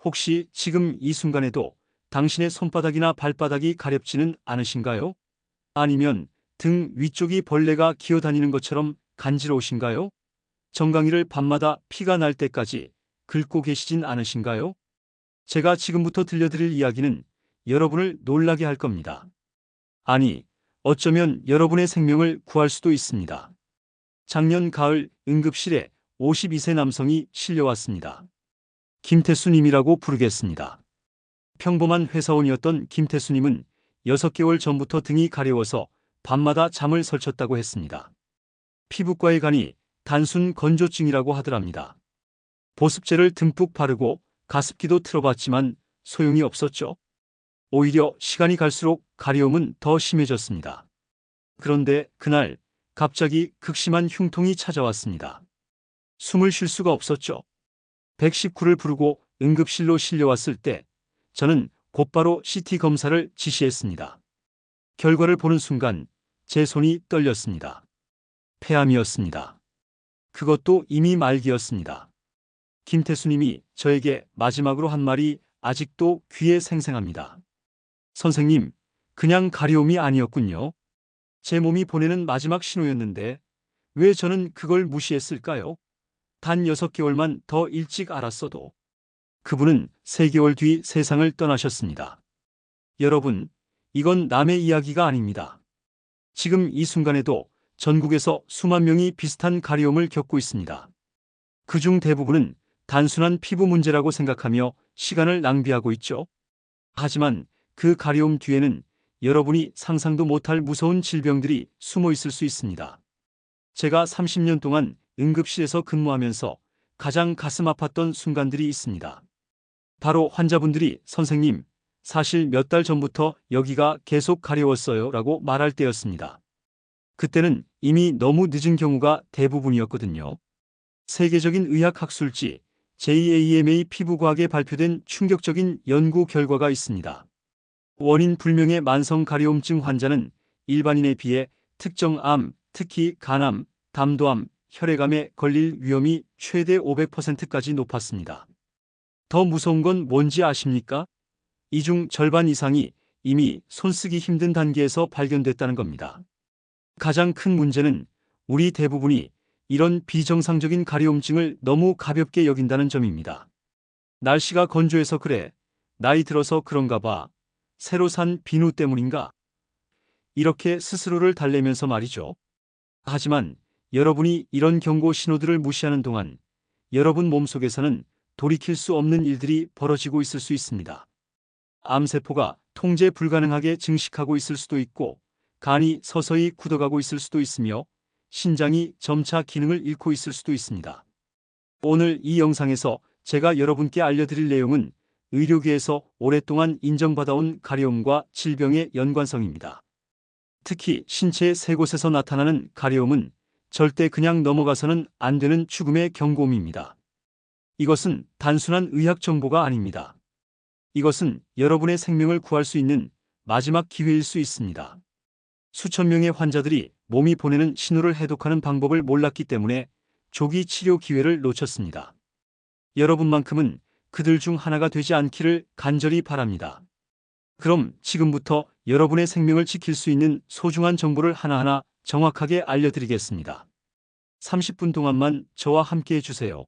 혹시 지금 이 순간에도 당신의 손바닥이나 발바닥이 가렵지는 않으신가요? 아니면 등 위쪽이 벌레가 기어다니는 것처럼 간지러우신가요? 정강이를 밤마다 피가 날 때까지 긁고 계시진 않으신가요? 제가 지금부터 들려드릴 이야기는 여러분을 놀라게 할 겁니다. 아니, 어쩌면 여러분의 생명을 구할 수도 있습니다. 작년 가을 응급실에 52세 남성이 실려왔습니다. 김태수님이라고 부르겠습니다. 평범한 회사원이었던 김태수님은 6개월 전부터 등이 가려워서 밤마다 잠을 설쳤다고 했습니다. 피부과에 가니 단순 건조증이라고 하더랍니다. 보습제를 듬뿍 바르고 가습기도 틀어봤지만 소용이 없었죠. 오히려 시간이 갈수록 가려움은 더 심해졌습니다. 그런데 그날 갑자기 극심한 흉통이 찾아왔습니다. 숨을 쉴 수가 없었죠. 119를 부르고 응급실로 실려왔을 때 저는 곧바로 CT 검사를 지시했습니다. 결과를 보는 순간 제 손이 떨렸습니다. 폐암이었습니다. 그것도 이미 말기였습니다. 김태수님이 저에게 마지막으로 한 말이 아직도 귀에 생생합니다. 선생님, 그냥 가려움이 아니었군요. 제 몸이 보내는 마지막 신호였는데 왜 저는 그걸 무시했을까요? 단 6개월만 더 일찍 알았어도. 그분은 3개월 뒤 세상을 떠나셨습니다. 여러분, 이건 남의 이야기가 아닙니다. 지금 이 순간에도 전국에서 수만 명이 비슷한 가려움을 겪고 있습니다. 그중 대부분은 단순한 피부 문제라고 생각하며 시간을 낭비하고 있죠. 하지만 그 가려움 뒤에는 여러분이 상상도 못할 무서운 질병들이 숨어 있을 수 있습니다. 제가 30년 동안 응급실에서 근무하면서 가장 가슴 아팠던 순간들이 있습니다. 바로 환자분들이 선생님, 사실 몇 달 전부터 여기가 계속 가려웠어요 라고 말할 때였습니다. 그때는 이미 너무 늦은 경우가 대부분이었거든요. 세계적인 의학학술지 JAMA 피부과학에 발표된 충격적인 연구 결과가 있습니다. 원인 불명의 만성 가려움증 환자는 일반인에 비해 특정 암, 특히 간암, 담도암, 혈액암에 걸릴 위험이 최대 500%까지 높았습니다. 더 무서운 건 뭔지 아십니까? 이 중 절반 이상이 이미 손쓰기 힘든 단계에서 발견됐다는 겁니다. 가장 큰 문제는 우리 대부분이 이런 비정상적인 가려움증을 너무 가볍게 여긴다는 점입니다. 날씨가 건조해서 그래. 나이 들어서 그런가 봐. 새로 산 비누 때문인가? 이렇게 스스로를 달래면서 말이죠. 하지만 여러분이 이런 경고 신호들을 무시하는 동안 여러분 몸속에서는 돌이킬 수 없는 일들이 벌어지고 있을 수 있습니다. 암세포가 통제 불가능하게 증식하고 있을 수도 있고, 간이 서서히 굳어가고 있을 수도 있으며, 신장이 점차 기능을 잃고 있을 수도 있습니다. 오늘 이 영상에서 제가 여러분께 알려드릴 내용은 의료계에서 오랫동안 인정받아온 가려움과 질병의 연관성입니다. 특히 신체 세 곳에서 나타나는 가려움은 절대 그냥 넘어가서는 안 되는 죽음의 경고음입니다. 이것은 단순한 의학 정보가 아닙니다. 이것은 여러분의 생명을 구할 수 있는 마지막 기회일 수 있습니다. 수천 명의 환자들이 몸이 보내는 신호를 해독하는 방법을 몰랐기 때문에 조기 치료 기회를 놓쳤습니다. 여러분만큼은 그들 중 하나가 되지 않기를 간절히 바랍니다. 그럼 지금부터 여러분의 생명을 지킬 수 있는 소중한 정보를 하나하나 정확하게 알려드리겠습니다. 30분 동안만 저와 함께 해주세요.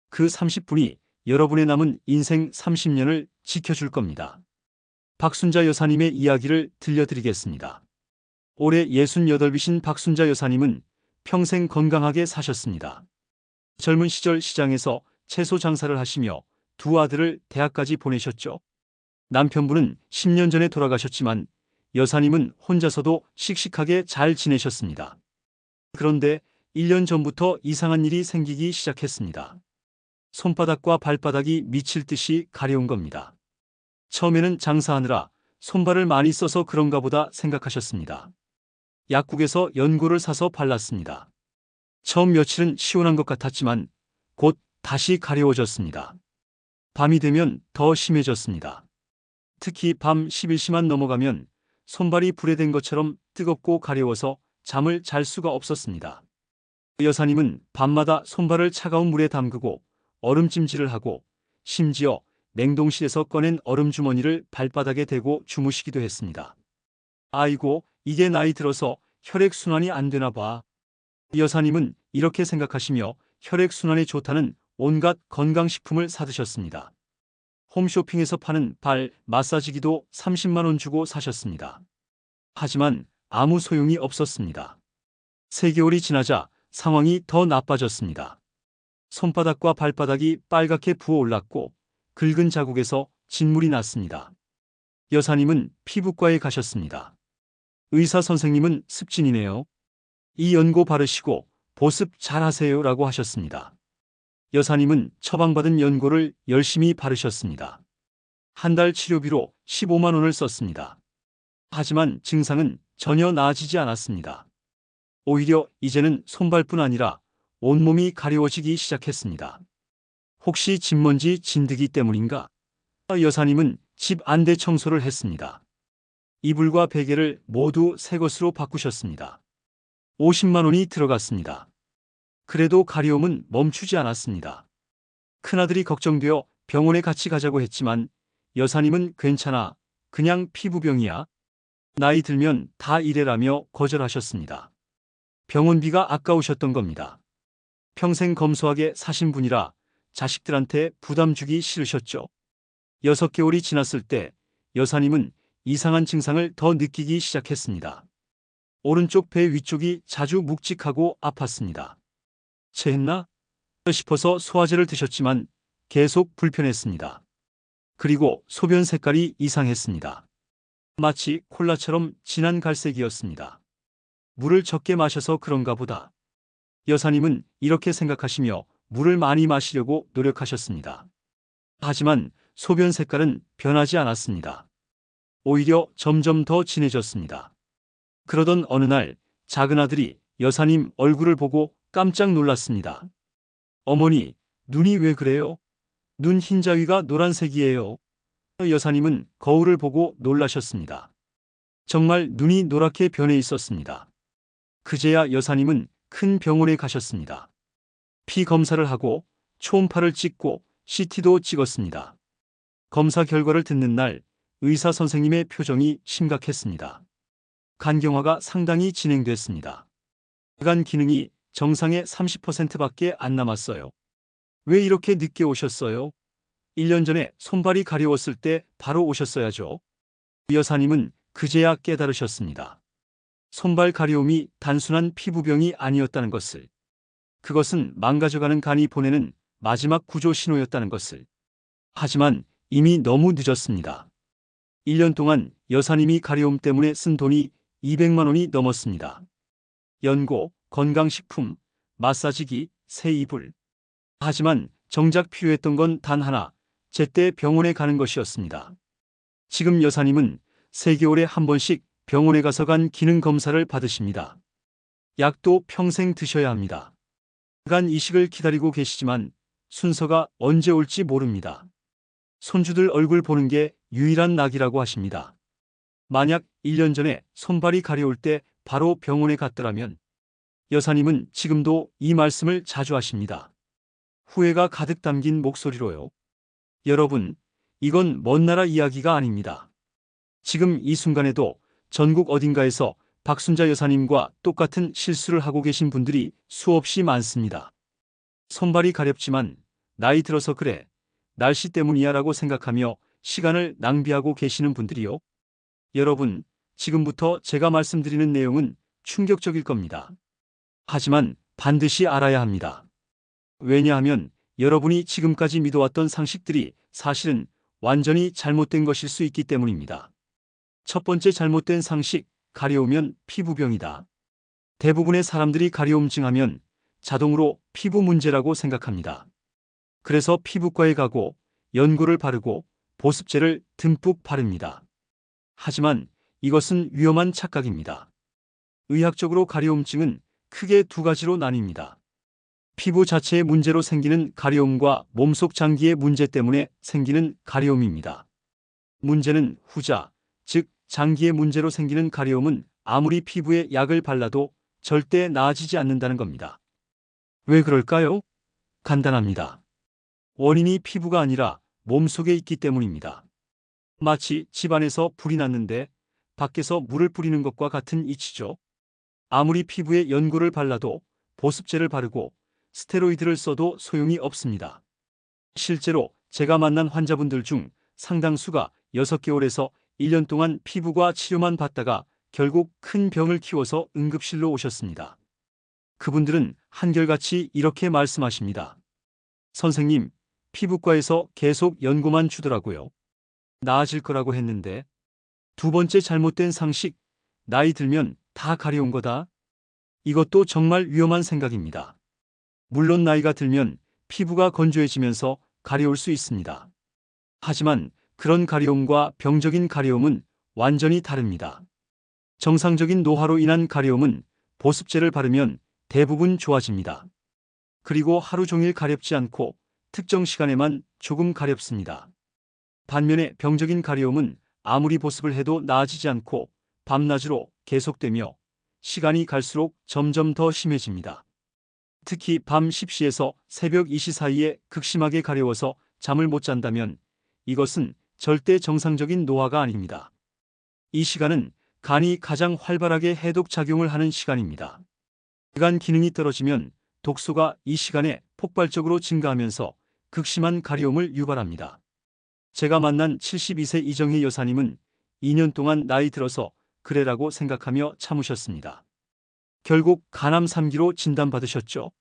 그 30분이 여러분의 남은 인생 30년을 지켜줄 겁니다. 박순자 여사님의 이야기를 들려드리겠습니다. 올해 68이신 박순자 여사님은 평생 건강하게 사셨습니다. 젊은 시절 시장에서 채소 장사를 하시며 두 아들을 대학까지 보내셨죠. 남편분은 10년 전에 돌아가셨지만 여사님은 혼자서도 씩씩하게 잘 지내셨습니다. 그런데 1년 전부터 이상한 일이 생기기 시작했습니다. 손바닥과 발바닥이 미칠 듯이 가려운 겁니다. 처음에는 장사하느라 손발을 많이 써서 그런가 보다 생각하셨습니다. 약국에서 연고를 사서 발랐습니다. 처음 며칠은 시원한 것 같았지만 곧 다시 가려워졌습니다. 밤이 되면 더 심해졌습니다. 특히 밤 11시만 넘어가면 손발이 불에 댄 것처럼 뜨겁고 가려워서 잠을 잘 수가 없었습니다. 여사님은 밤마다 손발을 차가운 물에 담그고 얼음찜질을 하고 심지어 냉동실에서 꺼낸 얼음 주머니를 발바닥에 대고 주무시기도 했습니다. 아이고, 이게 나이 들어서 혈액순환이 안 되나 봐. 여사님은 이렇게 생각하시며 혈액순환에 좋다는 온갖 건강식품을 사드셨습니다. 홈쇼핑에서 파는 발 마사지기도 30만 원 주고 사셨습니다. 하지만 아무 소용이 없었습니다. 3개월이 지나자 상황이 더 나빠졌습니다. 손바닥과 발바닥이 빨갛게 부어올랐고 긁은 자국에서 진물이 났습니다. 여사님은 피부과에 가셨습니다. 의사 선생님은 습진이네요. 이 연고 바르시고 보습 잘 하세요 라고 하셨습니다. 여사님은 처방받은 연고를 열심히 바르셨습니다. 한 달 치료비로 15만 원을 썼습니다. 하지만 증상은 전혀 나아지지 않았습니다. 오히려 이제는 손발뿐 아니라 온몸이 가려워지기 시작했습니다. 혹시 진먼지 진드기 때문인가? 여사님은 집 안대 청소를 했습니다. 이불과 베개를 모두 새 것으로 바꾸셨습니다. 50만 원이 들어갔습니다. 그래도 가려움은 멈추지 않았습니다. 큰아들이 걱정되어 병원에 같이 가자고 했지만 여사님은 괜찮아, 그냥 피부병이야. 나이 들면 다 이래라며 거절하셨습니다. 병원비가 아까우셨던 겁니다. 평생 검소하게 사신 분이라 자식들한테 부담 주기 싫으셨죠. 6개월이 지났을 때 여사님은 이상한 증상을 더 느끼기 시작했습니다. 오른쪽 배 위쪽이 자주 묵직하고 아팠습니다. 체했나 싶어서 소화제를 드셨지만 계속 불편했습니다. 그리고 소변 색깔이 이상했습니다. 마치 콜라처럼 진한 갈색이었습니다. 물을 적게 마셔서 그런가 보다. 여사님은 이렇게 생각하시며 물을 많이 마시려고 노력하셨습니다. 하지만 소변 색깔은 변하지 않았습니다. 오히려 점점 더 진해졌습니다. 그러던 어느 날 작은 아들이 여사님 얼굴을 보고 깜짝 놀랐습니다. 어머니, 눈이 왜 그래요? 눈 흰자위가 노란색이에요. 여사님은 거울을 보고 놀라셨습니다. 정말 눈이 노랗게 변해 있었습니다. 그제야 여사님은 큰 병원에 가셨습니다. 피 검사를 하고 초음파를 찍고 CT도 찍었습니다. 검사 결과를 듣는 날 의사 선생님의 표정이 심각했습니다. 간경화가 상당히 진행됐습니다. 간 기능이 정상의 30%밖에 안 남았어요. 왜 이렇게 늦게 오셨어요? 1년 전에 손발이 가려웠을 때 바로 오셨어야죠. 여사님은 그제야 깨달으셨습니다. 손발 가려움이 단순한 피부병이 아니었다는 것을. 그것은 망가져가는 간이 보내는 마지막 구조 신호였다는 것을. 하지만 이미 너무 늦었습니다. 1년 동안 여사님이 가려움 때문에 쓴 돈이 200만 원이 넘었습니다. 연고, 건강식품, 마사지기, 새 이불. 하지만 정작 필요했던 건 단 하나, 제때 병원에 가는 것이었습니다. 지금 여사님은 3개월에 한 번씩 병원에 가서 간 기능 검사를 받으십니다. 약도 평생 드셔야 합니다. 간 이식을 기다리고 계시지만 순서가 언제 올지 모릅니다. 손주들 얼굴 보는 게 유일한 낙이라고 하십니다. 만약 1년 전에 손발이 가려울 때 바로 병원에 갔더라면 여사님은 지금도 이 말씀을 자주 하십니다. 후회가 가득 담긴 목소리로요. 여러분, 이건 먼 나라 이야기가 아닙니다. 지금 이 순간에도 전국 어딘가에서 박순자 여사님과 똑같은 실수를 하고 계신 분들이 수없이 많습니다. 손발이 가렵지만 나이 들어서 그래, 날씨 때문이야 라고 생각하며 시간을 낭비하고 계시는 분들이요. 여러분, 지금부터 제가 말씀드리는 내용은 충격적일 겁니다. 하지만 반드시 알아야 합니다. 왜냐하면 여러분이 지금까지 믿어왔던 상식들이 사실은 완전히 잘못된 것일 수 있기 때문입니다. 첫 번째 잘못된 상식, 가려우면 피부병이다. 대부분의 사람들이 가려움증하면 자동으로 피부 문제라고 생각합니다. 그래서 피부과에 가고 연고를 바르고 보습제를 듬뿍 바릅니다. 하지만 이것은 위험한 착각입니다. 의학적으로 가려움증은 크게 2가지로 나뉩니다. 피부 자체의 문제로 생기는 가려움과 몸속 장기의 문제 때문에 생기는 가려움입니다. 문제는 후자, 즉 장기의 문제로 생기는 가려움은 아무리 피부에 약을 발라도 절대 나아지지 않는다는 겁니다. 왜 그럴까요? 간단합니다. 원인이 피부가 아니라 몸속에 있기 때문입니다. 마치 집안에서 불이 났는데 밖에서 물을 뿌리는 것과 같은 이치죠. 아무리 피부에 연고를 발라도 보습제를 바르고 스테로이드를 써도 소용이 없습니다. 실제로 제가 만난 환자분들 중 상당수가 6개월에서 1년 동안 피부과 치료만 받다가 결국 큰 병을 키워서 응급실로 오셨습니다. 그분들은 한결같이 이렇게 말씀하십니다. 선생님, 피부과에서 계속 연고만 주더라고요. 나아질 거라고 했는데. 두 번째 잘못된 상식, 나이 들면 다 가려운 거다. 이것도 정말 위험한 생각입니다. 물론 나이가 들면 피부가 건조해지면서 가려울 수 있습니다. 하지만 그런 가려움과 병적인 가려움은 완전히 다릅니다. 정상적인 노화로 인한 가려움은 보습제를 바르면 대부분 좋아집니다. 그리고 하루 종일 가렵지 않고 특정 시간에만 조금 가렵습니다. 반면에 병적인 가려움은 아무리 보습을 해도 나아지지 않고 밤낮으로 계속되며 시간이 갈수록 점점 더 심해집니다. 특히 밤 10시에서 새벽 2시 사이에 극심하게 가려워서 잠을 못 잔다면 이것은 절대 정상적인 노화가 아닙니다. 이 시간은 간이 가장 활발하게 해독 작용을 하는 시간입니다. 간 기능이 떨어지면 독소가 이 시간에 폭발적으로 증가하면서 극심한 가려움을 유발합니다. 제가 만난 72세 이정희 여사님은 2년 동안 나이 들어서 그래라고 생각하며 참으셨습니다. 결국 간암 3기로 진단받으셨죠.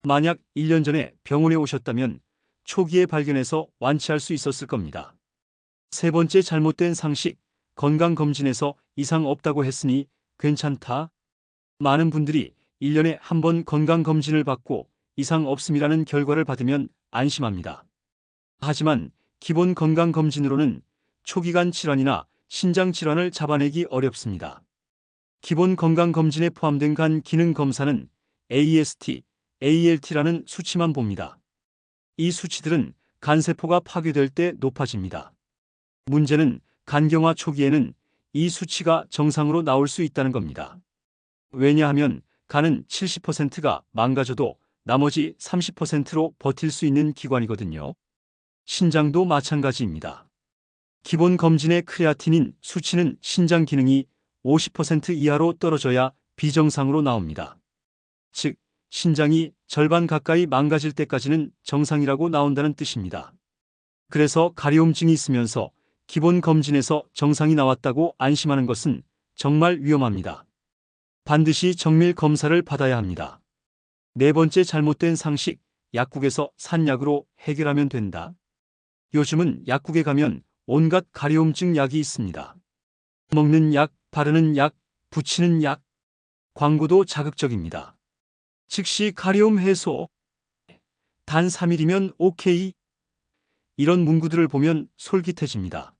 만약 1년 전에 병원에 오셨다면 초기에 발견해서 완치할 수 있었을 겁니다. 세 번째 잘못된 상식, 건강검진에서 이상 없다고 했으니 괜찮다. 많은 분들이 1년에 한 번 건강검진을 받고 이상 없음이라는 결과를 받으면 안심합니다. 하지만 기본 건강검진으로는 초기간 질환이나 신장 질환을 잡아내기 어렵습니다. 기본 건강검진에 포함된 간 기능 검사는 AST, ALT라는 수치만 봅니다. 이 수치들은 간세포가 파괴될 때 높아집니다. 문제는 간경화 초기에는 이 수치가 정상으로 나올 수 있다는 겁니다. 왜냐하면 간은 70%가 망가져도 나머지 30%로 버틸 수 있는 기관이거든요. 신장도 마찬가지입니다. 기본 검진의 크레아틴인 수치는 신장 기능이 50% 이하로 떨어져야 비정상으로 나옵니다. 즉, 신장이 절반 가까이 망가질 때까지는 정상이라고 나온다는 뜻입니다. 그래서 가려움증이 있으면서 기본 검진에서 정상이 나왔다고 안심하는 것은 정말 위험합니다. 반드시 정밀 검사를 받아야 합니다. 네 번째 잘못된 상식, 약국에서 산 약으로 해결하면 된다. 요즘은 약국에 가면 온갖 가려움증 약이 있습니다. 먹는 약, 바르는 약, 붙이는 약, 광고도 자극적입니다. 즉시 가려움 해소, 단 3일이면 오케이. 이런 문구들을 보면 솔깃해집니다.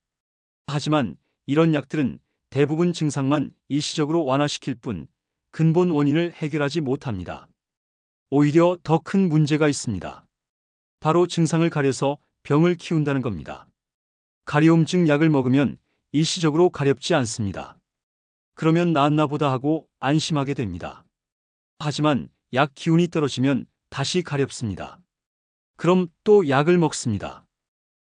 하지만 이런 약들은 대부분 증상만 일시적으로 완화시킬 뿐 근본 원인을 해결하지 못합니다. 오히려 더 큰 문제가 있습니다. 바로 증상을 가려서 병을 키운다는 겁니다. 가려움증 약을 먹으면 일시적으로 가렵지 않습니다. 그러면 나았나 보다 하고 안심하게 됩니다. 하지만 약 기운이 떨어지면 다시 가렵습니다. 그럼 또 약을 먹습니다.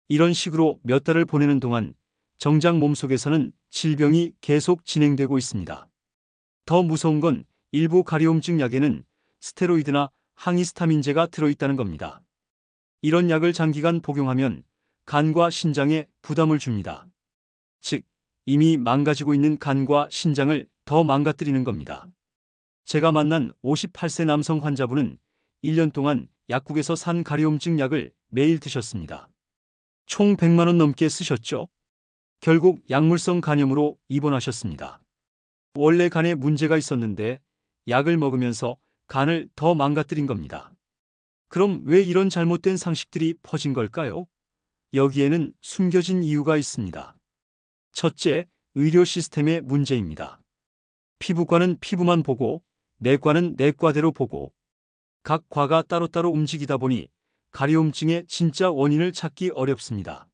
이런 식으로 몇 달을 보내는 동안 정작 몸속에서는 질병이 계속 진행되고 있습니다. 더 무서운 건 일부 가려움증 약에는 스테로이드나 항히스타민제가 들어있다는 겁니다. 이런 약을 장기간 복용하면 간과 신장에 부담을 줍니다. 즉, 이미 망가지고 있는 간과 신장을 더 망가뜨리는 겁니다. 제가 만난 58세 남성 환자분은 1년 동안 약국에서 산 가려움증 약을 매일 드셨습니다. 총 100만 원 넘게 쓰셨죠? 결국 약물성 간염으로 입원하셨습니다. 원래 간에 문제가 있었는데 약을 먹으면서 간을 더 망가뜨린 겁니다. 그럼 왜 이런 잘못된 상식들이 퍼진 걸까요? 여기에는 숨겨진 이유가 있습니다. 첫째, 의료 시스템의 문제입니다. 피부과는 피부만 보고 내과는 내과대로 보고 각 과가 따로따로 움직이다 보니 가려움증의 진짜 원인을 찾기 어렵습니다.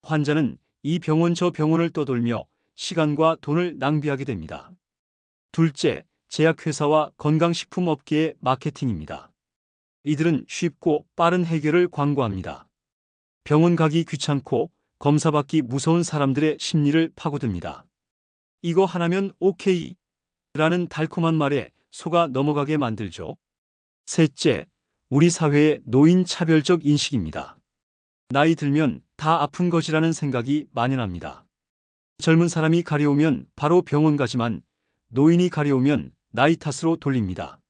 환자는 이 병원 저 병원을 떠돌며 시간과 돈을 낭비하게 됩니다. 둘째, 제약회사와 건강식품 업계의 마케팅입니다. 이들은 쉽고 빠른 해결을 광고합니다. 병원 가기 귀찮고 검사받기 무서운 사람들의 심리를 파고듭니다. 이거 하나면 오케이 라는 달콤한 말에 속아 넘어가게 만들죠. 셋째, 우리 사회의 노인 차별적 인식입니다. 나이 들면 다 아픈 것이라는 생각이 만연합니다. 젊은 사람이 가려우면 바로 병원 가지만 노인이 가려우면 나이 탓으로 돌립니다.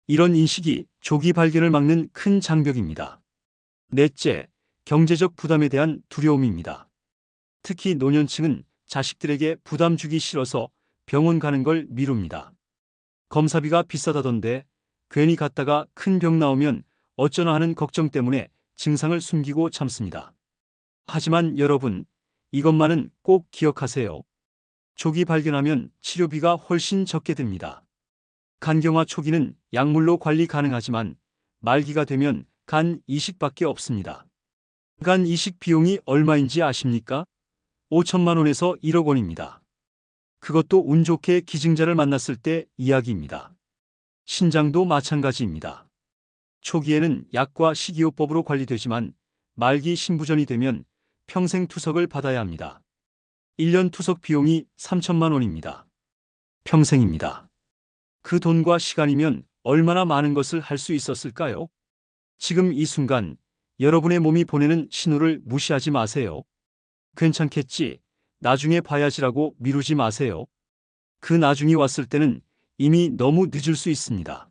이런 인식이 조기 발견을 막는 큰 장벽입니다. 넷째, 경제적 부담에 대한 두려움입니다. 특히 노년층은 자식들에게 부담 주기 싫어서 병원 가는 걸 미룹니다. 검사비가 비싸다던데 괜히 갔다가 큰 병 나오면 어쩌나 하는 걱정 때문에 증상을 숨기고 참습니다. 하지만 여러분, 이것만은 꼭 기억하세요. 조기 발견하면 치료비가 훨씬 적게 듭니다. 간경화 초기는 약물로 관리 가능하지만 말기가 되면 간 이식밖에 없습니다. 간 이식 비용이 얼마인지 아십니까? 5천만 원에서 1억 원입니다. 그것도 운 좋게 기증자를 만났을 때 이야기입니다. 신장도 마찬가지입니다. 초기에는 약과 식이요법으로 관리되지만 말기 신부전이 되면 평생 투석을 받아야 합니다. 1년 투석 비용이 3천만 원입니다. 평생입니다. 그 돈과 시간이면 얼마나 많은 것을 할 수 있었을까요? 지금 이 순간 여러분의 몸이 보내는 신호를 무시하지 마세요. 괜찮겠지, 나중에 봐야지라고 미루지 마세요. 그 나중이 왔을 때는 이미 너무 늦을 수 있습니다.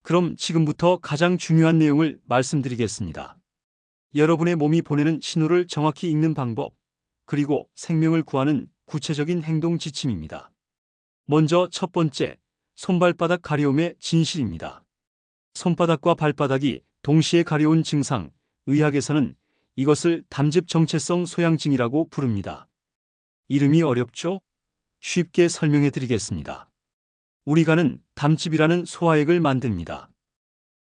그럼 지금부터 가장 중요한 내용을 말씀드리겠습니다. 여러분의 몸이 보내는 신호를 정확히 읽는 방법, 그리고 생명을 구하는 구체적인 행동 지침입니다. 먼저 첫 번째, 손발바닥 가려움의 진실입니다. 손바닥과 발바닥이 동시에 가려운 증상, 의학에서는 이것을 담즙 정체성 소양증이라고 부릅니다. 이름이 어렵죠? 쉽게 설명해 드리겠습니다. 우리 간은 담즙이라는 소화액을 만듭니다.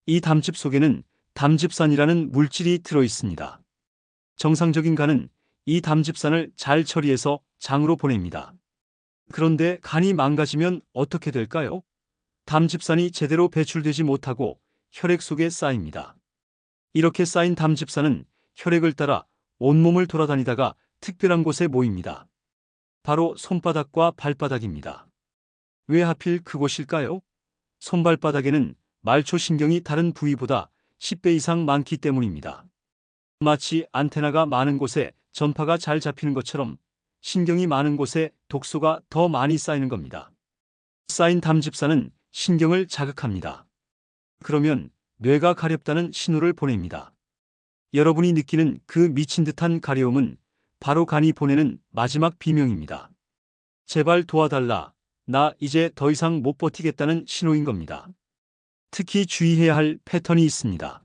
이 담즙 속에는 담즙산이라는 물질이 들어 있습니다. 정상적인 간은 이 담즙산을 잘 처리해서 장으로 보냅니다. 그런데 간이 망가지면 어떻게 될까요? 담즙산이 제대로 배출되지 못하고 혈액 속에 쌓입니다. 이렇게 쌓인 담즙산은 혈액을 따라 온몸을 돌아다니다가 특별한 곳에 모입니다. 바로 손바닥과 발바닥입니다. 왜 하필 그곳일까요? 손발바닥에는 말초신경이 다른 부위보다 10배 이상 많기 때문입니다. 마치 안테나가 많은 곳에 전파가 잘 잡히는 것처럼 신경이 많은 곳에 독소가 더 많이 쌓이는 겁니다. 쌓인 담즙산은 신경을 자극합니다. 그러면 뇌가 가렵다는 신호를 보냅니다. 여러분이 느끼는 그 미친 듯한 가려움은 바로 간이 보내는 마지막 비명입니다. 제발 도와달라. 나 이제 더 이상 못 버티겠다는 신호인 겁니다. 특히 주의해야 할 패턴이 있습니다.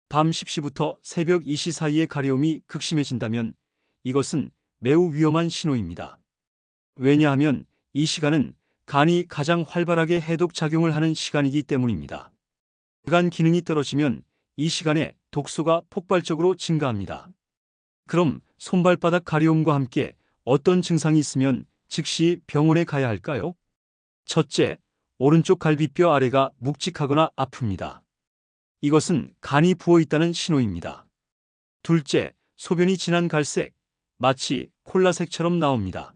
밤 10시부터 새벽 2시 사이에 가려움이 극심해진다면 이것은 매우 위험한 신호입니다. 왜냐하면 이 시간은 간이 가장 활발하게 해독 작용을 하는 시간이기 때문입니다. 간 기능이 떨어지면 이 시간에 독소가 폭발적으로 증가합니다. 그럼 손발바닥 가려움과 함께 어떤 증상이 있으면 즉시 병원에 가야 할까요? 첫째, 오른쪽 갈비뼈 아래가 묵직하거나 아픕니다. 이것은 간이 부어 있다는 신호입니다. 둘째, 소변이 진한 갈색, 마치 콜라색처럼 나옵니다.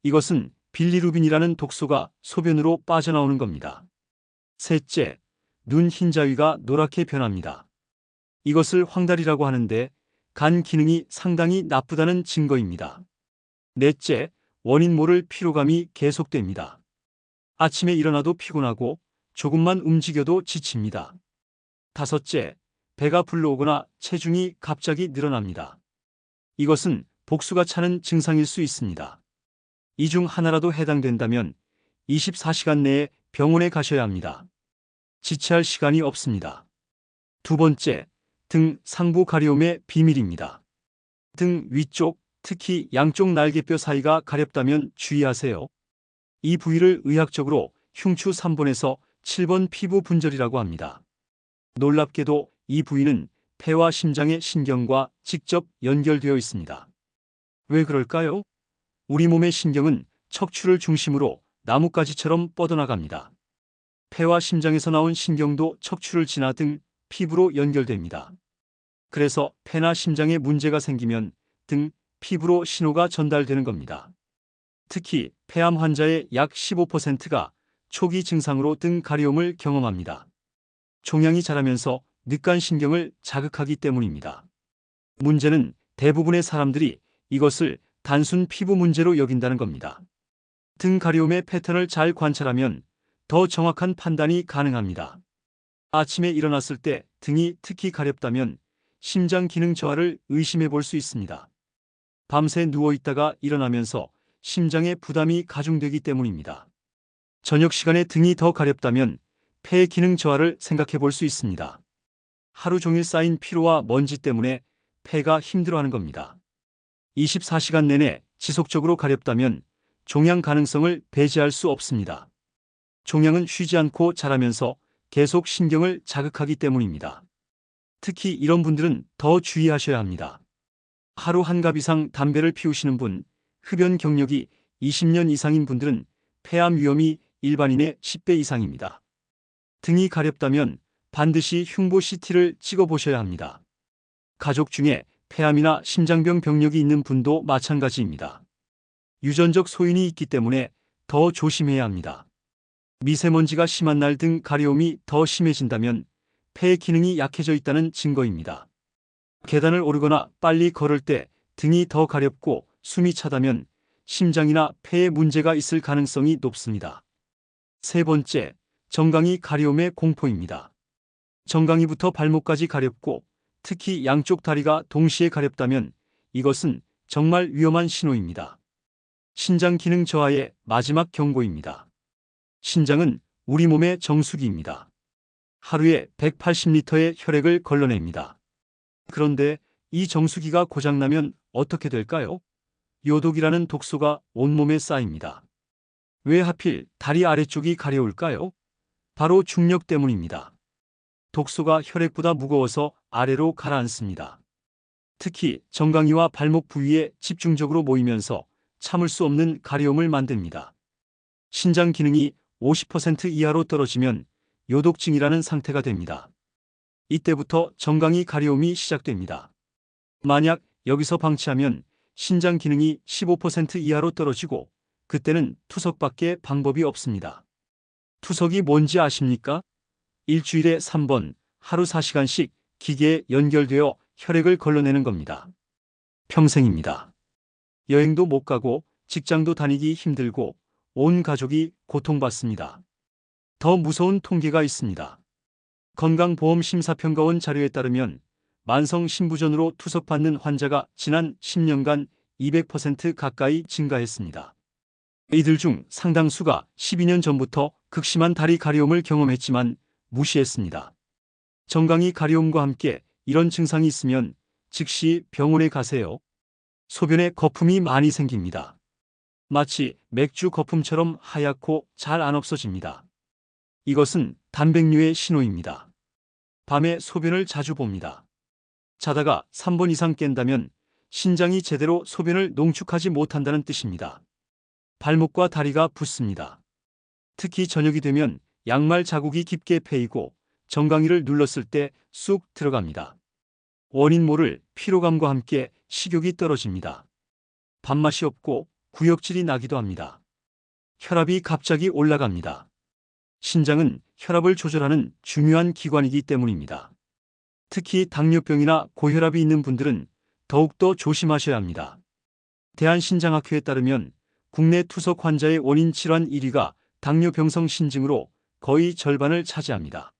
이것은 빌리루빈이라는 독소가 소변으로 빠져나오는 겁니다. 셋째, 눈 흰자위가 노랗게 변합니다. 이것을 황달이라고 하는데 간 기능이 상당히 나쁘다는 증거입니다. 넷째, 원인 모를 피로감이 계속됩니다. 아침에 일어나도 피곤하고 조금만 움직여도 지칩니다. 다섯째, 배가 불러오거나 체중이 갑자기 늘어납니다. 이것은 복수가 차는 증상일 수 있습니다. 이 중 하나라도 해당된다면 24시간 내에 병원에 가셔야 합니다. 지체할 시간이 없습니다. 두 번째, 등 상부 가려움의 비밀입니다. 등 위쪽, 특히 양쪽 날개뼈 사이가 가렵다면 주의하세요. 이 부위를 의학적으로 흉추 3번에서 7번 피부 분절이라고 합니다. 놀랍게도 이 부위는 폐와 심장의 신경과 직접 연결되어 있습니다. 왜 그럴까요? 우리 몸의 신경은 척추를 중심으로 나뭇가지처럼 뻗어나갑니다. 폐와 심장에서 나온 신경도 척추를 지나 등 피부로 연결됩니다. 그래서 폐나 심장에 문제가 생기면 등, 피부로 신호가 전달되는 겁니다. 특히 폐암 환자의 약 15%가 초기 증상으로 등 가려움을 경험합니다. 종양이 자라면서 늑간신경을 자극하기 때문입니다. 문제는 대부분의 사람들이 이것을 단순 피부 문제로 여긴다는 겁니다. 등 가려움의 패턴을 잘 관찰하면 더 정확한 판단이 가능합니다. 아침에 일어났을 때 등이 특히 가렵다면 심장 기능 저하를 의심해 볼 수 있습니다. 밤새 누워 있다가 일어나면서 심장에 부담이 가중되기 때문입니다. 저녁 시간에 등이 더 가렵다면 폐의 기능 저하를 생각해 볼 수 있습니다. 하루 종일 쌓인 피로와 먼지 때문에 폐가 힘들어하는 겁니다. 24시간 내내 지속적으로 가렵다면 종양 가능성을 배제할 수 없습니다. 종양은 쉬지 않고 자라면서 계속 신경을 자극하기 때문입니다. 특히 이런 분들은 더 주의하셔야 합니다. 하루 한 갑 이상 담배를 피우시는 분, 흡연 경력이 20년 이상인 분들은 폐암 위험이 일반인의 10배 이상입니다. 등이 가렵다면 반드시 흉부 CT를 찍어보셔야 합니다. 가족 중에 폐암이나 심장병 병력이 있는 분도 마찬가지입니다. 유전적 소인이 있기 때문에 더 조심해야 합니다. 미세먼지가 심한 날 등 가려움이 더 심해진다면 폐의 기능이 약해져 있다는 증거입니다. 계단을 오르거나 빨리 걸을 때 등이 더 가렵고 숨이 차다면 심장이나 폐에 문제가 있을 가능성이 높습니다. 세 번째, 정강이 가려움의 공포입니다. 정강이부터 발목까지 가렵고 특히 양쪽 다리가 동시에 가렵다면 이것은 정말 위험한 신호입니다. 신장 기능 저하의 마지막 경고입니다. 신장은 우리 몸의 정수기입니다. 하루에 180리터의 혈액을 걸러냅니다. 그런데 이 정수기가 고장나면 어떻게 될까요? 요독이라는 독소가 온몸에 쌓입니다. 왜 하필 다리 아래쪽이 가려울까요? 바로 중력 때문입니다. 독소가 혈액보다 무거워서 아래로 가라앉습니다. 특히 정강이와 발목 부위에 집중적으로 모이면서 참을 수 없는 가려움을 만듭니다. 신장 기능이 50% 이하로 떨어지면 요독증이라는 상태가 됩니다. 이때부터 정강이 가려움이 시작됩니다. 만약 여기서 방치하면 신장 기능이 15% 이하로 떨어지고 그때는 투석밖에 방법이 없습니다. 투석이 뭔지 아십니까? 일주일에 3번, 하루 4시간씩 기계에 연결되어 혈액을 걸러내는 겁니다. 평생입니다. 여행도 못 가고 직장도 다니기 힘들고 온 가족이 고통받습니다. 더 무서운 통계가 있습니다. 건강보험심사평가원 자료에 따르면 만성 신부전으로 투석받는 환자가 지난 10년간 200% 가까이 증가했습니다. 이들 중 상당수가 12년 전부터 극심한 다리 가려움을 경험했지만 무시했습니다. 정강이 가려움과 함께 이런 증상이 있으면 즉시 병원에 가세요. 소변에 거품이 많이 생깁니다. 마치 맥주 거품처럼 하얗고 잘 안 없어집니다. 이것은 단백뇨의 신호입니다. 밤에 소변을 자주 봅니다. 자다가 3번 이상 깬다면 신장이 제대로 소변을 농축하지 못한다는 뜻입니다. 발목과 다리가 붓습니다. 특히 저녁이 되면 양말 자국이 깊게 패이고 정강이를 눌렀을 때 쑥 들어갑니다. 원인 모를 피로감과 함께 식욕이 떨어집니다. 밥맛이 없고 구역질이 나기도 합니다. 혈압이 갑자기 올라갑니다. 신장은 혈압을 조절하는 중요한 기관이기 때문입니다. 특히 당뇨병이나 고혈압이 있는 분들은 더욱더 조심하셔야 합니다. 대한신장학회에 따르면 국내 투석 환자의 원인 질환 1위가 당뇨병성 신증으로 거의 절반을 차지합니다.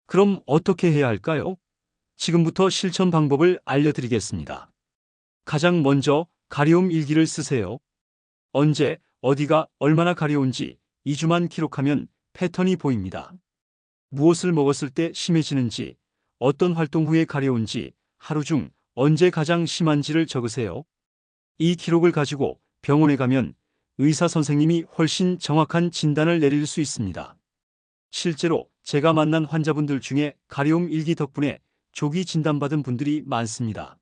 그럼 어떻게 해야 할까요? 지금부터 실천 방법을 알려드리겠습니다. 가장 먼저 가려움 일기를 쓰세요. 언제, 어디가 얼마나 가려운지 2주만 기록하면 패턴이 보입니다. 무엇을 먹었을 때 심해지는지, 어떤 활동 후에 가려운지, 하루 중 언제 가장 심한지를 적으세요. 이 기록을 가지고 병원에 가면 의사 선생님이 훨씬 정확한 진단을 내릴 수 있습니다. 실제로 제가 만난 환자분들 중에 가려움 일기 덕분에 조기 진단받은 분들이 많습니다.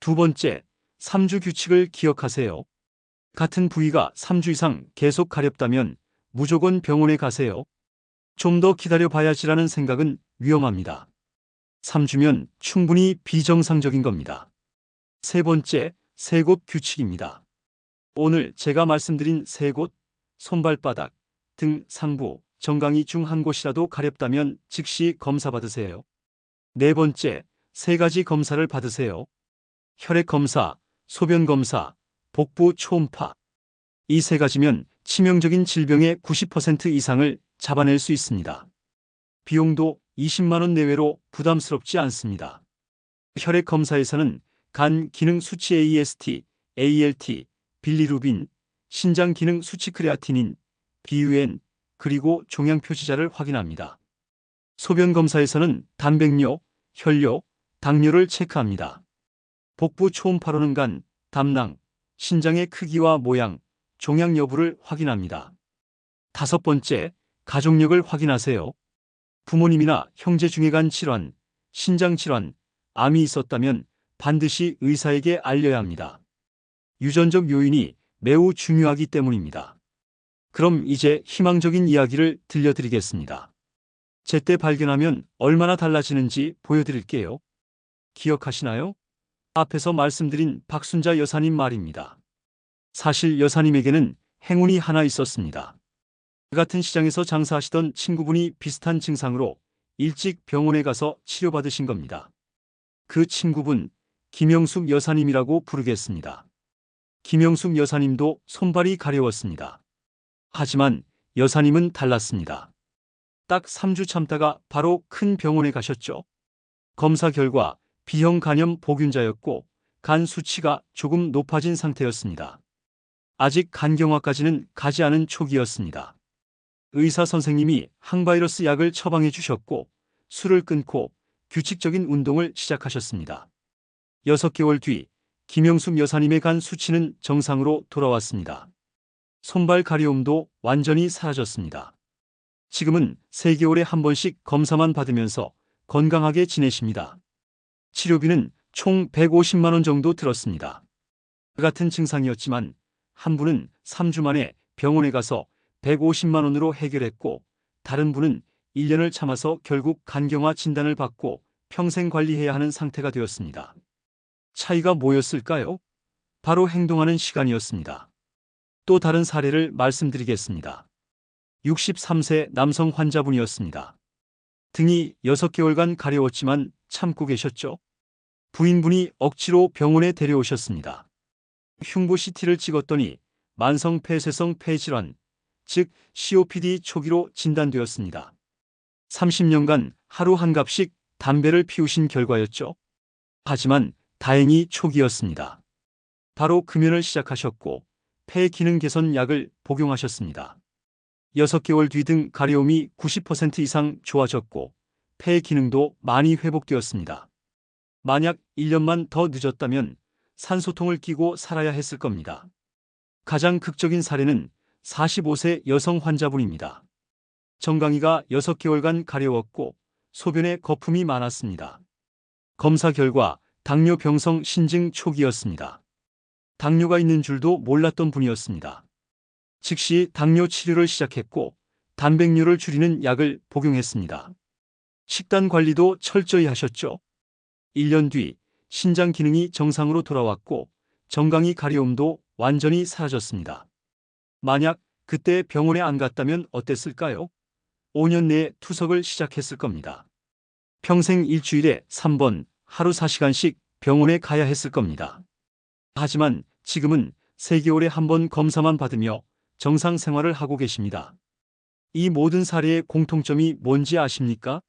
두 번째, 3주 규칙을 기억하세요. 같은 부위가 3주 이상 계속 가렵다면 무조건 병원에 가세요. 좀 더 기다려 봐야지라는 생각은 위험합니다. 3주면 충분히 비정상적인 겁니다. 세 번째, 세 곳 규칙입니다. 오늘 제가 말씀드린 세 곳, 손발바닥, 등 상부, 정강이 중 한 곳이라도 가렵다면 즉시 검사 받으세요. 네 번째, 세 가지 검사를 받으세요. 혈액 검사, 소변 검사, 복부 초음파. 이 세 가지면 치명적인 질병의 90% 이상을 잡아낼 수 있습니다. 비용도 20만 원 내외로 부담스럽지 않습니다. 혈액 검사에서는 간 기능 수치 AST, ALT, 빌리루빈, 신장 기능 수치 크레아티닌, BUN, 그리고 종양 표시자를 확인합니다. 소변 검사에서는 단백뇨, 혈뇨, 당뇨를 체크합니다. 복부 초음파로는 간, 담낭, 신장의 크기와 모양, 종양 여부를 확인합니다. 다섯 번째, 가족력을 확인하세요. 부모님이나 형제 중에 간 질환, 신장 질환, 암이 있었다면 반드시 의사에게 알려야 합니다. 유전적 요인이 매우 중요하기 때문입니다. 그럼 이제 희망적인 이야기를 들려드리겠습니다. 제때 발견하면 얼마나 달라지는지 보여드릴게요. 기억하시나요? 앞에서 말씀드린 박순자 여사님 말입니다. 사실 여사님에게는 행운이 하나 있었습니다. 같은 시장에서 장사하시던 친구분이 비슷한 증상으로 일찍 병원에 가서 치료받으신 겁니다. 그 친구분, 김영숙 여사님이라고 부르겠습니다. 김영숙 여사님도 손발이 가려웠습니다. 하지만 여사님은 달랐습니다. 딱 3주 참다가 바로 큰 병원에 가셨죠. 검사 결과 B형 간염 보균자였고 간 수치가 조금 높아진 상태였습니다. 아직 간경화까지는 가지 않은 초기였습니다. 의사 선생님이 항바이러스 약을 처방해 주셨고 술을 끊고 규칙적인 운동을 시작하셨습니다. 6개월 뒤 김영숙 여사님의 간 수치는 정상으로 돌아왔습니다. 손발 가려움도 완전히 사라졌습니다. 지금은 3개월에 한 번씩 검사만 받으면서 건강하게 지내십니다. 치료비는 총 150만 원 정도 들었습니다. 같은 증상이었지만 한 분은 3주 만에 병원에 가서 150만 원으로 해결했고 다른 분은 1년을 참아서 결국 간경화 진단을 받고 평생 관리해야 하는 상태가 되었습니다. 차이가 뭐였을까요? 바로 행동하는 시간이었습니다. 또 다른 사례를 말씀드리겠습니다. 63세 남성 환자분이었습니다. 등이 6개월간 가려웠지만 참고 계셨죠. 부인분이 억지로 병원에 데려오셨습니다. 흉부 CT를 찍었더니 만성 폐쇄성 폐질환, 즉 COPD 초기로 진단되었습니다. 30년간 하루 한 갑씩 담배를 피우신 결과였죠. 하지만 다행히 초기였습니다. 바로 금연을 시작하셨고 폐 기능 개선 약을 복용하셨습니다. 6개월 뒤 등 가려움이 90% 이상 좋아졌고 폐 기능도 많이 회복되었습니다. 만약 1년만 더 늦었다면 산소통을 끼고 살아야 했을 겁니다. 가장 극적인 사례는 45세 여성 환자분입니다. 정강이가 6개월간 가려웠고 소변에 거품이 많았습니다. 검사 결과 당뇨 병성 신증 초기였습니다. 당뇨가 있는 줄도 몰랐던 분이었습니다. 즉시 당뇨 치료를 시작했고 단백뇨를 줄이는 약을 복용했습니다. 식단 관리도 철저히 하셨죠. 1년 뒤 신장 기능이 정상으로 돌아왔고 정강이 가려움도 완전히 사라졌습니다. 만약 그때 병원에 안 갔다면 어땠을까요? 5년 내에 투석을 시작했을 겁니다. 평생 일주일에 3번 하루 4시간씩 병원에 가야 했을 겁니다. 하지만 지금은 3개월에 한 번 검사만 받으며 정상 생활을 하고 계십니다. 이 모든 사례의 공통점이 뭔지 아십니까?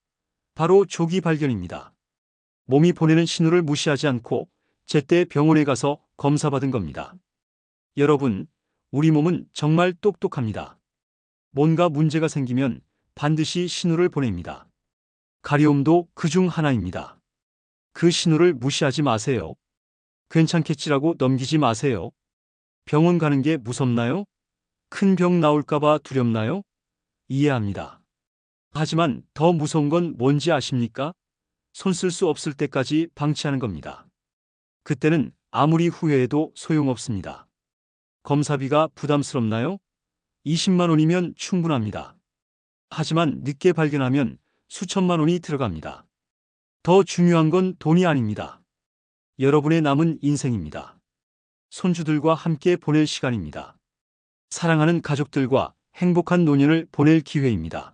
바로 조기 발견입니다. 몸이 보내는 신호를 무시하지 않고 제때 병원에 가서 검사받은 겁니다. 여러분, 우리 몸은 정말 똑똑합니다. 뭔가 문제가 생기면 반드시 신호를 보냅니다. 가려움도 그중 하나입니다. 그 신호를 무시하지 마세요. 괜찮겠지라고 넘기지 마세요. 병원 가는 게 무섭나요? 큰 병 나올까봐 두렵나요? 이해합니다. 하지만 더 무서운 건 뭔지 아십니까? 손 쓸 수 없을 때까지 방치하는 겁니다. 그때는 아무리 후회해도 소용없습니다. 검사비가 부담스럽나요? 20만 원이면 충분합니다. 하지만 늦게 발견하면 수천만 원이 들어갑니다. 더 중요한 건 돈이 아닙니다. 여러분의 남은 인생입니다. 손주들과 함께 보낼 시간입니다. 사랑하는 가족들과 행복한 노년을 보낼 기회입니다.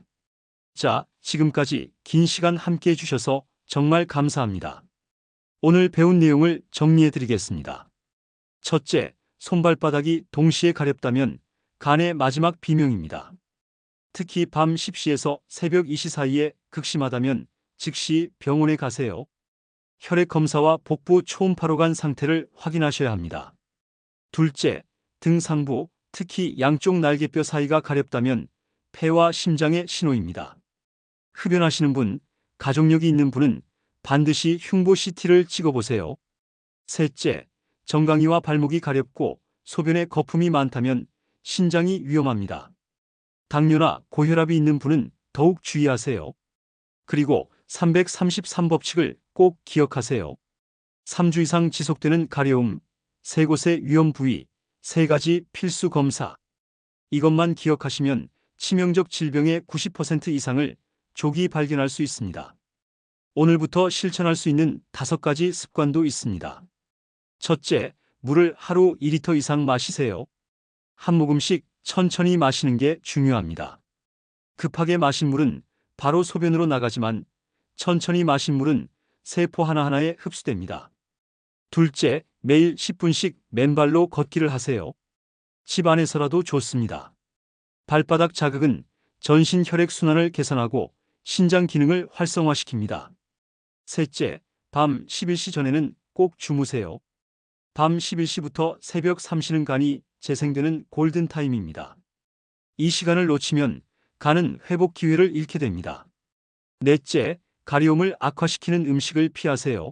자, 지금까지 긴 시간 함께 해주셔서 정말 감사합니다. 오늘 배운 내용을 정리해 드리겠습니다. 첫째, 손발바닥이 동시에 가렵다면 간의 마지막 비명입니다. 특히 밤 10시에서 새벽 2시 사이에 극심하다면 즉시 병원에 가세요. 혈액 검사와 복부 초음파로 간 상태를 확인하셔야 합니다. 둘째, 등 상부, 특히 양쪽 날개뼈 사이가 가렵다면 폐와 심장의 신호입니다. 흡연하시는 분, 가족력이 있는 분은 반드시 흉부 CT를 찍어보세요. 셋째, 정강이와 발목이 가렵고 소변에 거품이 많다면 신장이 위험합니다. 당뇨나 고혈압이 있는 분은 더욱 주의하세요. 그리고 333법칙을 꼭 기억하세요. 3주 이상 지속되는 가려움, 3곳의 위험 부위, 3가지 필수 검사. 이것만 기억하시면 치명적 질병의 90% 이상을 조기 발견할 수 있습니다. 오늘부터 실천할 수 있는 5가지 습관도 있습니다. 첫째, 물을 하루 2리터 이상 마시세요. 한 모금씩 천천히 마시는 게 중요합니다. 급하게 마신 물은 바로 소변으로 나가지만 천천히 마신 물은 세포 하나하나에 흡수됩니다. 둘째, 매일 10분씩 맨발로 걷기를 하세요. 집 안에서라도 좋습니다. 발바닥 자극은 전신 혈액 순환을 개선하고 신장 기능을 활성화시킵니다. 셋째, 밤 11시 전에는 꼭 주무세요. 밤 11시부터 새벽 3시는 간이 재생되는 골든타임입니다. 이 시간을 놓치면 간은 회복 기회를 잃게 됩니다. 넷째, 가려움을 악화시키는 음식을 피하세요.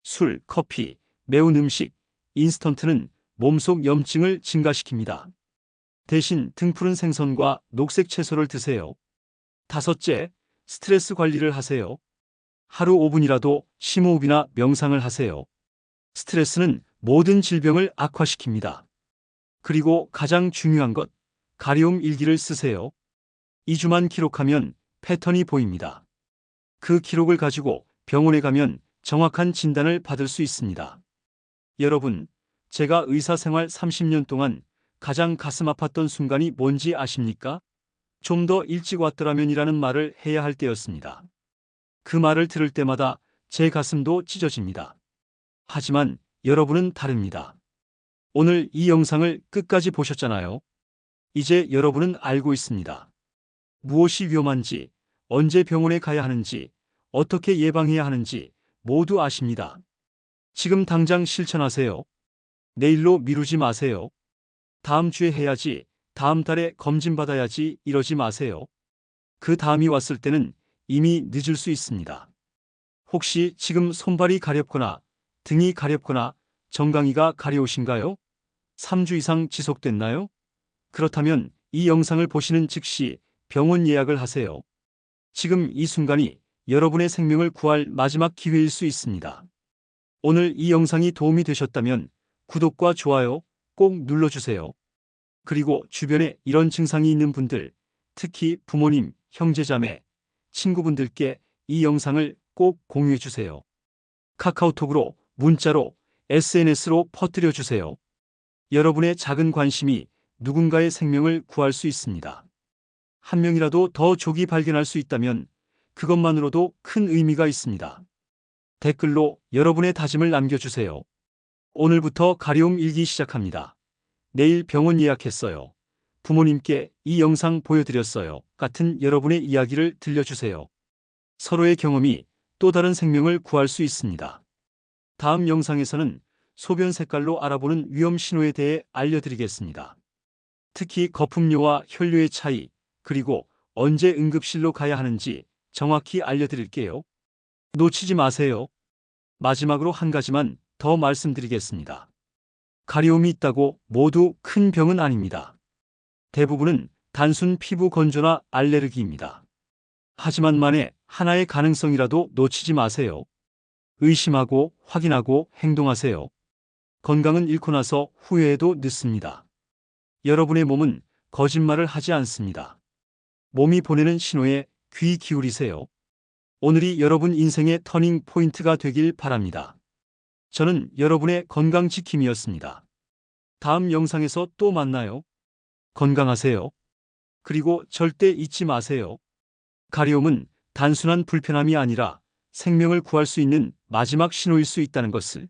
술, 커피, 매운 음식, 인스턴트는 몸속 염증을 증가시킵니다. 대신 등푸른 생선과 녹색 채소를 드세요. 다섯째, 스트레스 관리를 하세요. 하루 5분이라도 심호흡이나 명상을 하세요. 스트레스는 모든 질병을 악화시킵니다. 그리고 가장 중요한 것, 가려움 일기를 쓰세요. 2주만 기록하면 패턴이 보입니다. 그 기록을 가지고 병원에 가면 정확한 진단을 받을 수 있습니다. 여러분, 제가 의사생활 30년 동안 가장 가슴 아팠던 순간이 뭔지 아십니까? 좀 더 일찍 왔더라면이라는 말을 해야 할 때였습니다. 그 말을 들을 때마다 제 가슴도 찢어집니다. 하지만 여러분은 다릅니다. 오늘 이 영상을 끝까지 보셨잖아요. 이제 여러분은 알고 있습니다. 무엇이 위험한지, 언제 병원에 가야 하는지, 어떻게 예방해야 하는지 모두 아십니다. 지금 당장 실천하세요. 내일로 미루지 마세요. 다음 주에 해야지, 다음 달에 검진받아야지 이러지 마세요. 그 다음이 왔을 때는 이미 늦을 수 있습니다. 혹시 지금 손발이 가렵거나 등이 가렵거나 정강이가 가려우신가요? 3주 이상 지속됐나요? 그렇다면 이 영상을 보시는 즉시 병원 예약을 하세요. 지금 이 순간이 여러분의 생명을 구할 마지막 기회일 수 있습니다. 오늘 이 영상이 도움이 되셨다면 구독과 좋아요 꼭 눌러주세요. 그리고 주변에 이런 증상이 있는 분들, 특히 부모님, 형제자매, 친구분들께 이 영상을 꼭 공유해주세요. 카카오톡으로, 문자로, SNS로 퍼뜨려주세요. 여러분의 작은 관심이 누군가의 생명을 구할 수 있습니다. 한 명이라도 더 조기 발견할 수 있다면 그것만으로도 큰 의미가 있습니다. 댓글로 여러분의 다짐을 남겨주세요. 오늘부터 가려움 일기 시작합니다. 내일 병원 예약했어요. 부모님께 이 영상 보여드렸어요. 같은 여러분의 이야기를 들려주세요. 서로의 경험이 또 다른 생명을 구할 수 있습니다. 다음 영상에서는 소변 색깔로 알아보는 위험 신호에 대해 알려드리겠습니다. 특히 거품료와 혈류의 차이, 그리고 언제 응급실로 가야 하는지 정확히 알려드릴게요. 놓치지 마세요. 마지막으로 한 가지만 더 말씀드리겠습니다. 가려움이 있다고 모두 큰 병은 아닙니다. 대부분은 단순 피부 건조나 알레르기입니다. 하지만 만에 하나의 가능성이라도 놓치지 마세요. 의심하고 확인하고 행동하세요. 건강은 잃고 나서 후회해도 늦습니다. 여러분의 몸은 거짓말을 하지 않습니다. 몸이 보내는 신호에 귀 기울이세요. 오늘이 여러분 인생의 터닝 포인트가 되길 바랍니다. 저는 여러분의 건강지킴이었습니다. 다음 영상에서 또 만나요. 건강하세요. 그리고 절대 잊지 마세요. 가려움은 단순한 불편함이 아니라 생명을 구할 수 있는 마지막 신호일 수 있다는 것을.